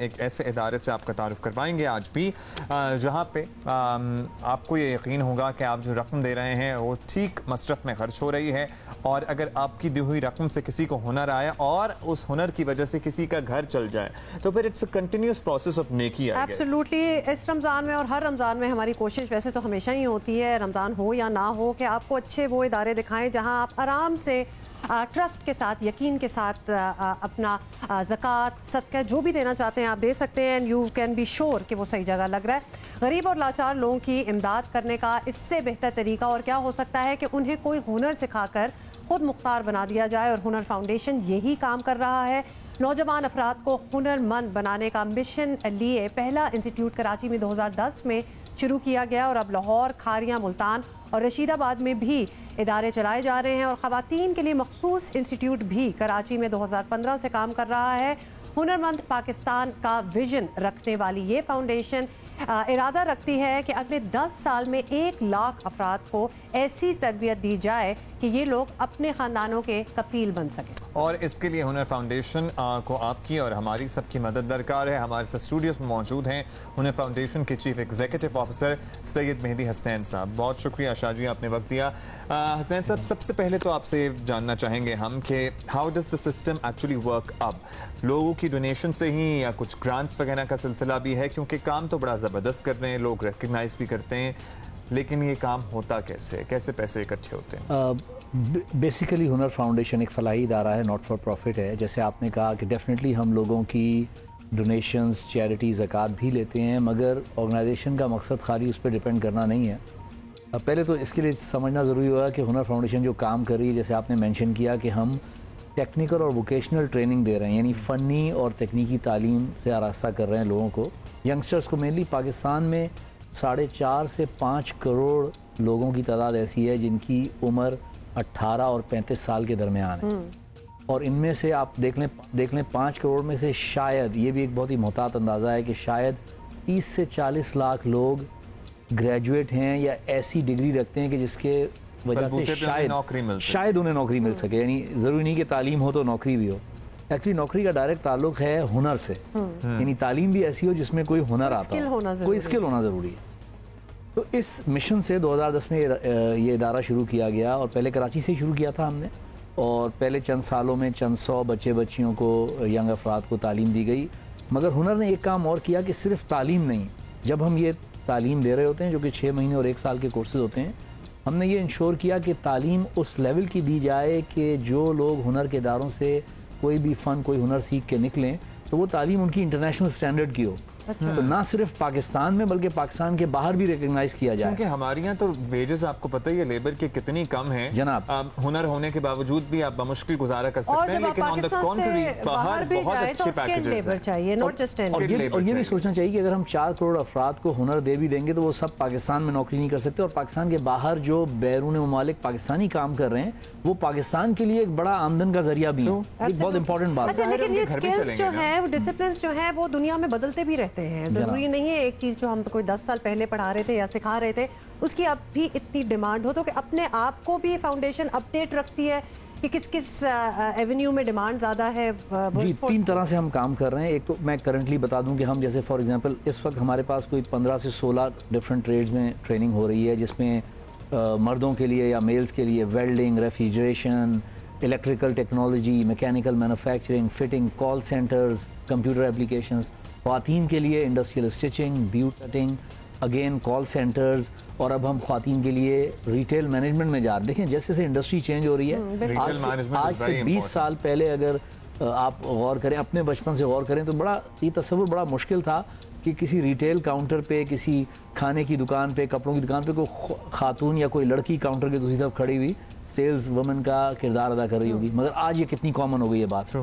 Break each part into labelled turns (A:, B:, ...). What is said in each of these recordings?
A: एक ऐसे इदारे से आपका तारुफ करवाएंगे आज भी जहाँ पे आपको ये यकीन होगा कि आप जो रकम दे रहे हैं वो ठीक मसरफ में खर्च हो रही है, और अगर आपकी दी हुई रकम से किसी को हुनर आए और उस हुनर की वजह से किसी का घर चल जाए तो फिर it's a continuous process of नेकी।
B: एब्सोल्युटली। इस रमज़ान में और हर रमज़ान में हमारी कोशिश वैसे तो हमेशा ही होती है, रमज़ान हो या ना हो, कि आपको अच्छे वो इदारे दिखाएं जहां आप आराम से ट्रस्ट के साथ, यकीन के साथ अपना ज़कात, सदका जो भी देना चाहते हैं आप दे सकते हैं, and you can be sure कि वो सही जगह लग रहा है। गरीब और लाचार लोगों की इमदाद करने का इससे बेहतर तरीका और क्या हो सकता है कि उन्हें कोई हुनर सिखाकर खुद मुख्तार बना दिया जाए, और हुनर फाउंडेशन यही काम कर रहा है। नौजवान अफराद को हुनरमंद बनाने का मिशन लिए पहला इंस्टीट्यूट कराची में 2010 में शुरू किया गया, और अब लाहौर, खारियां, मुल्तान और रशीदाबाद में भी इदारे चलाए जा रहे हैं, और ख़वातीन के लिए मखसूस इंस्टीट्यूट भी कराची में 2015 से काम कर रहा है। हुनरमंद पाकिस्तान का विजन रखने वाली ये फाउंडेशन इरादा रखती है कि अगले 10 साल में 1 लाख अफराद को ऐसी तरबियत दी जाए कि ये लोग अपने ख़ानदानों के कफील बन सकें। और
A: इसके लिए हुनर फाउंडेशन को आपकी और हमारी सबकी मदद दरकार है। हमारे साथ स्टूडियो में मौजूद हैं हुनर फाउंडेशन के chief executive officer Syed Mehdi Hasnain साहब। बहुत शुक्रिया शाह जी, आपने वक्त दिया। हसनैन साहब, सबसे पहले तो आपसे जानना चाहेंगे हम कि how does the system actually work अब? लोगों की डोनेशन से ही या कुछ ग्रांट्स वगैरह का सिलसिला भी है? क्योंकि काम तो बड़ा ज़बरदस्त कर रहे हैं, लोग रिकग्नाइज भी करते हैं, लेकिन ये काम होता कैसे है, कैसे पैसे इकट्ठे होते हैं?
C: बेसिकली हुनर फाउंडेशन एक फलाही इदारा है, नॉट फॉर प्रॉफिट है। जैसे आपने कहा कि डेफिनेटली हम लोगों की डोनेशंस, चैरिटी, ज़कात भी लेते हैं, मगर ऑर्गेनाइजेशन का मकसद खाली उस पर डिपेंड करना नहीं है। पहले तो इसके लिए समझना ज़रूरी होगा कि हुनर फाउंडेशन जो काम कर रही है, जैसे आपने मेंशन किया कि हम टेक्निकल और वोकेशनल ट्रेनिंग दे रहे हैं, यानी फ़नी और तकनीकी तालीम से आरास्ता कर रहे हैं लोगों को, यंगस्टर्स को। मेनली पाकिस्तान में 4.5 से 5 करोड़ लोगों की तादाद ऐसी है जिनकी उम्र 18 और 35 साल के दरमियान है, और इनमें से आप देख लें 5 करोड़ में से शायद, ये भी एक बहुत ही मोहतात अंदाज़ा है कि शायद 30 से 40 लाख लोग ग्रेजुएट हैं या ऐसी डिग्री रखते हैं कि जिसके वजह से शायद उन्हें नौकरी मिल सके। यानी ज़रूरी नहीं कि तालीम हो तो नौकरी भी हो। एक्चुअली नौकरी का डायरेक्ट ताल्लुक है हुनर से, यानी तालीम भी ऐसी हो जिसमें कोई हुनर आता हो, कोई स्किल होना ज़रूरी है। तो इस मिशन से 2010 में ये इदारा शुरू किया गया, और पहले कराची से शुरू किया था हमने, और पहले चंद सालों में चंद 100 बच्चे बच्चियों को, यंग अफराद को तालीम दी गई। मगर हुनर ने एक काम और किया कि सिर्फ तालीम नहीं, जब हम ये तालीम दे रहे होते हैं जो कि 6 महीने और 1 साल के कोर्सेज होते हैं, हमने ये इंश्योर किया कि तालीम उस लेवल की दी जाए कि जो लोग हुनर के इदारों से कोई भी फ़न, कोई हुनर सीख के निकलें तो वो तालीम उनकी इंटरनेशनल स्टैंडर्ड की हो। अच्छा। तो ना सिर्फ पाकिस्तान में बल्कि पाकिस्तान के बाहर भी रिकग्नाइज किया जाए।
A: क्योंकि हमारे यहाँ तो वेजेस आपको पता ही है लेबर के कितनी कम है
C: जनाब।
A: हुनर होने के बावजूद भी आप बमुश्किल गुजारा कर सकते हैं, लेकिन ऑन द कॉन्ट्री बाहर बहुत अच्छे पैकेजेस हैं।
C: और ये भी सोचना चाहिए कि अगर हम 4 करोड़ अफराद को हुनर दे भी देंगे तो वो सब पाकिस्तान में नौकरी नहीं कर सकते, और पाकिस्तान के बाहर जो बैरून ममालिक पाकिस्तानी काम कर रहे हैं वो पाकिस्तान के लिए एक बड़ा आमदन का जरिया भी है। एक बहुत इंपॉर्टेंट बात है।
B: लेकिन ये स्किल्स जो हैं, डिसिप्लिन जो हैं, वो दुनिया में बदलते भी रहते हैं। जरूरी नहीं है एक चीज़ जो हम कोई 10 साल पहले पढ़ा रहे थे या सिखा रहे थे उसकी अब भी इतनी डिमांड हो, तो कि अपने आप को भी फाउंडेशन अपडेट रखती है कि किस किस एवेन्यू में डिमांड ज़्यादा है।
C: जी, 3 तरह से हम काम कर रहे हैं। एक तो मैं करंटली बता दूं कि हम जैसे फॉर एग्जांपल इस वक्त हमारे पास कोई 15 से 16 डिफरेंट ट्रेड्स में ट्रेनिंग हो रही है, जिसमें मर्दों के लिए या मेल्स के लिए welding, refrigeration, electrical technology, mechanical manufacturing, fitting, call centres, computer applications, ख्वातीन के लिए industrial stitching, beauty cutting, again call centres, और अब हम ख्वातीन के लिए रिटेल मैनेजमेंट में जा रहे हैं। देखें जैसे जैसे इंडस्ट्री चेंज हो रही है, आज से 20 साल पहले अगर आप गौर करें, अपने बचपन से गौर करें, तो बड़ा ये तस्वुर बड़ा मुश्किल था कि किसी रिटेल काउंटर पे, किसी खाने की दुकान पे, कपड़ों की दुकान पे कोई खातून या कोई लड़की काउंटर के दूसरी तरफ खड़ी हुई सेल्स वुमन का किरदार अदा कर रही होगी। मगर आज ये कितनी कॉमन हो गई है बात।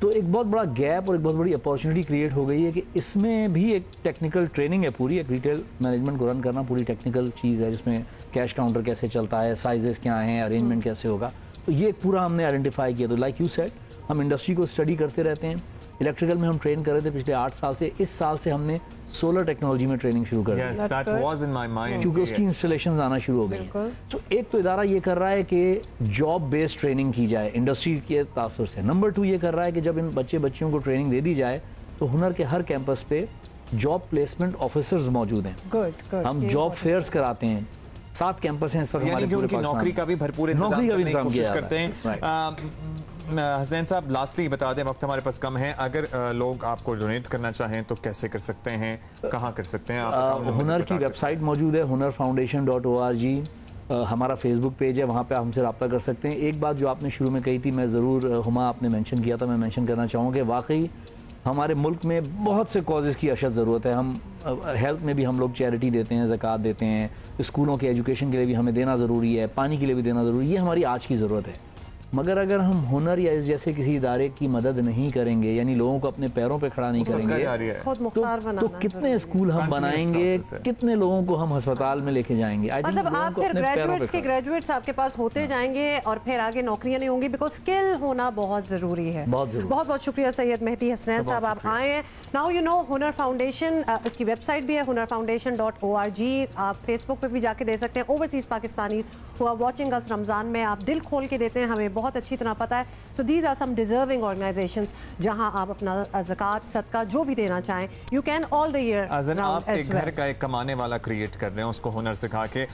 C: तो एक बहुत बड़ा गैप और एक बहुत बड़ी अपॉर्चुनिटी क्रिएट हो गई है कि इसमें भी एक टेक्निकल ट्रेनिंग है पूरी। एक रिटेल मैनेजमेंट को रन करना पूरी टेक्निकल चीज़ है, जिसमें कैश काउंटर कैसे चलता है, साइजेस क्या हैं, अरेंजमेंट कैसे होगा। तो ये पूरा हमने आइडेंटिफाई किया। तो लाइक यू सेड, हम इंडस्ट्री को स्टडी करते रहते हैं। इलेक्ट्रिकल में हम ट्रेन कर रहे थे पिछले 8 साल से। इस साल से हमने सोलर टेक्नोलॉजी में ट्रेनिंग शुरू कर दी, क्योंकि उसकी इंस्टॉलेशन आना शुरू हो गई। तो एक तो इदारा ये कर रहा है कि जॉब बेस्ड ट्रेनिंग की जाए इंडस्ट्री के तासुर से। नंबर 2 ये कर रहा है कि जब इन बच्चियों को ट्रेनिंग दे दी जाए तो हुनर के हर कैंपस पे जॉब प्लेसमेंट ऑफिसर्स मौजूद हैं।
B: गुड
C: हम जॉब फेयर्स कराते हैं, 7 कैंपस हैं इस वक्त हमारे पूरे पाकिस्तान में।
A: नौकरी का भी भरपूर
C: नौकरी का भी इंतजाम
A: कोशिश
C: किया
A: करते हैं। हसनैन साहब, लास्टली बता दें, वक्त हमारे पास कम है, अगर लोग आपको डोनेट करना चाहें तो कैसे कर सकते हैं, कहाँ कर सकते हैं?
C: हुनर की वेबसाइट मौजूद है, hunarfoundation.org। हमारा फेसबुक पेज है, वहाँ पे आप हमसे रब्ता कर सकते हैं। एक बात जो आपने शुरू में कही थी, मैं ज़रूर हुमा आपने मेंशन किया था, मैं मेंशन करना चाहूँगा कि वाकई हमारे मुल्क में बहुत से कॉजेज़ की अशद ज़रूरत है। हम हेल्थ में भी हम लोग चैरिटी देते हैं, ज़कात देते हैं, स्कूलों के एजुकेशन के लिए भी हमें देना ज़रूरी है, पानी के लिए भी देना ज़रूरी है, ये हमारी आज की ज़रूरत है। मगर अगर हम हुनर या इस जैसे किसी इदारे की मदद नहीं करेंगे, यानी लोगों को अपने पैरों पे खड़ा नहीं करेंगे, तो कितने स्कूल हम बनाएंगे, कितने लोगों को हम अस्पताल में लेके जाएंगे?
B: मतलब आप फिर ग्रेजुएट्स आपके पास होते जाएंगे और फिर आगे नौकरियां नहीं होंगी, बिकॉज स्किल होना बहुत जरूरी है। बहुत शुक्रिया सैयद मेहदी हसनैन साहब, आप आए हैं। नाउ यू नो हुनर फाउंडेशन, इसकी वेबसाइट भी है hunarfoundation.org। आप फेसबुक पे भी जाके दे सकते हैं। Overseas Pakistanis who are watching us Ramzan में आप दिल खोल के देते हैं, हमें बहुत अच्छी तरह पता है। तो these are some deserving organizations जहां आप अपना ज़कात सदका जो भी देना चाहें, you can all the year.
A: आप एक घर का एक कमाने वाला क्रिएट कर रहे हैं, उसको हुनर सिखा के।